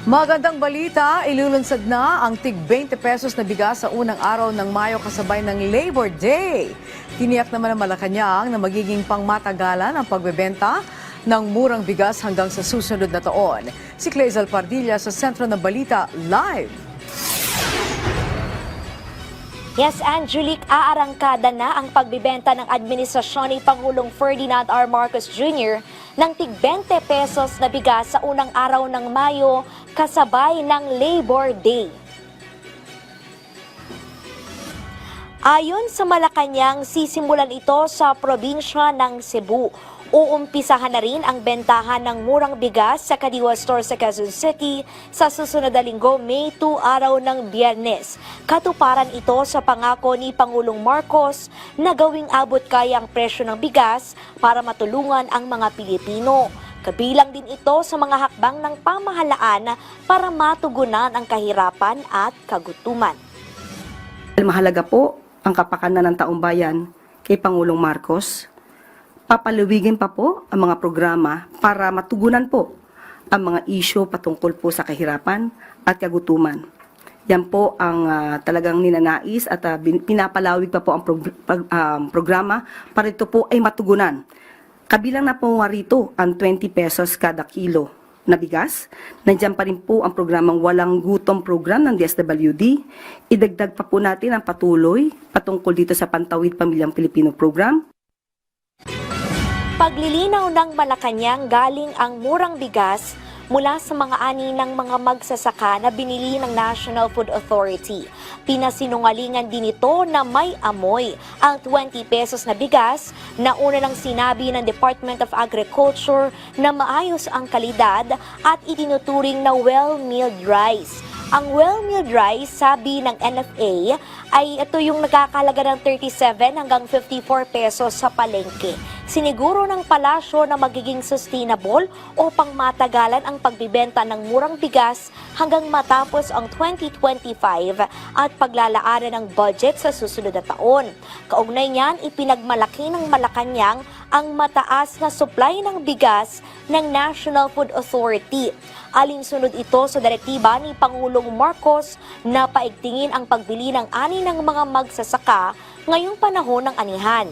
Magandang balita, ilulunsad na ang tig 20 pesos na bigas sa unang araw ng Mayo kasabay ng Labor Day. Tiniyak naman ng Malacanang na magiging pangmatagalan ang pagbebenta ng murang bigas hanggang sa susunod na taon. Si Clazel Pardilla sa Sentro ng Balita, live. Yes, Angelique, aarangkada na ang pagbibenta ng administrasyon ni Pangulong Ferdinand R. Marcos Jr. ng tig 20 pesos na bigas sa unang araw ng Mayo kasabay ng Labor Day. Ayon sa Malacanang, sisimulan ito sa probinsya ng Cebu. Uumpisahan na rin ang bentahan ng murang bigas sa Kadiwa Store sa Quezon City sa susunod na linggo, May 2, araw ng Biyernes. Katuparan ito sa pangako ni Pangulong Marcos na gawing abot kaya ang presyo ng bigas para matulungan ang mga Pilipino. Kabilang din ito sa mga hakbang ng pamahalaan para matugunan ang kahirapan at kagutuman. Mahalaga po ang kapakanan ng taong bayan kay Pangulong Marcos. Papaluwigin pa po ang mga programa para matugunan po ang mga isyu patungkol po sa kahirapan at kagutuman. Yan po ang talagang ninanais at pinapalawig pa po ang programa para ito po ay matugunan. Kabilang na po nga rito ang 20 pesos kada kilo na bigas. Nandiyan pa rin po ang programang Walang Gutom program ng DSWD. Idagdag pa po natin ang patuloy patungkol dito sa Pantawid Pamilyang Pilipino program. Paglilinaw ng Malacanang, galing ang murang bigas mula sa mga ani ng mga magsasaka na binili ng National Food Authority. Pinasinungalingan din ito na may amoy ang 20 pesos na bigas na una nang sinabi ng Department of Agriculture na maayos ang kalidad at itinuturing na well-milled rice. Ang well-milled rice, sabi ng NFA, ay ito yung nagkakalaga ng 37 hanggang 54 pesos sa palengke. Siniguro ng palasyo na magiging sustainable o pangmatagalan ang pagbibenta ng murang bigas hanggang matapos ang 2025 at paglalaanan ng budget sa susunod na taon. Kaugnay niyan, ipinagmalaki ng Malacanang ang mataas na supply ng bigas ng National Food Authority. Alinsunod ito sa direktiba ni Pangulong Marcos na paigtingin ang pagbili ng ani ng mga magsasaka ngayong panahon ng anihan.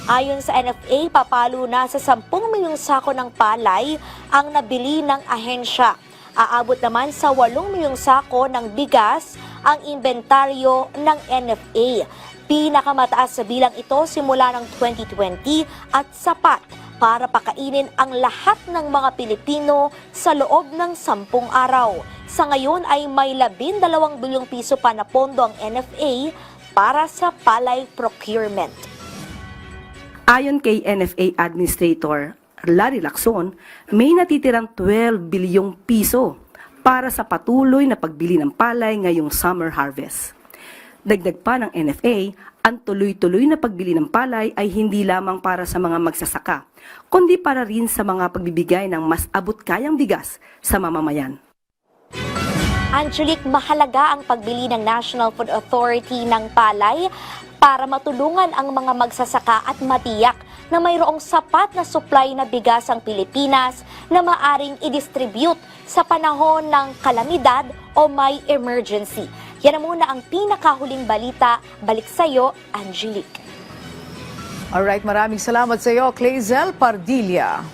Ayon sa NFA, papalo na sa 10 milyong sako ng palay ang nabili ng ahensya. Aabot naman sa 8 milyong sako ng bigas ang inventaryo ng NFA. Pinakamataas sa bilang ito simula ng 2020 at sapat para pakainin ang lahat ng mga Pilipino sa loob ng 10 araw. Sa ngayon ay may 12 bilyong piso pa na pondo ang NFA para sa palay procurement. Ayon kay NFA Administrator Larry Lacson, may natitirang 12 bilyong piso para sa patuloy na pagbili ng palay ngayong summer harvest. Dagdag pa ng NFA, ang tuloy-tuloy na pagbili ng palay ay hindi lamang para sa mga magsasaka, kundi para rin sa mga pagbibigay ng mas abot-kayang bigas sa mamamayan. Angelique, mahalaga ang pagbili ng National Food Authority ng palay para matulungan ang mga magsasaka at matiyak na mayroong sapat na supply na bigas ang Pilipinas na maaring i-distribute sa panahon ng kalamidad o may emergency. Yan na muna ang pinakahuling balita. Balik sa iyo, Angelique. Alright, maraming salamat sa iyo, Clazel Pardilla.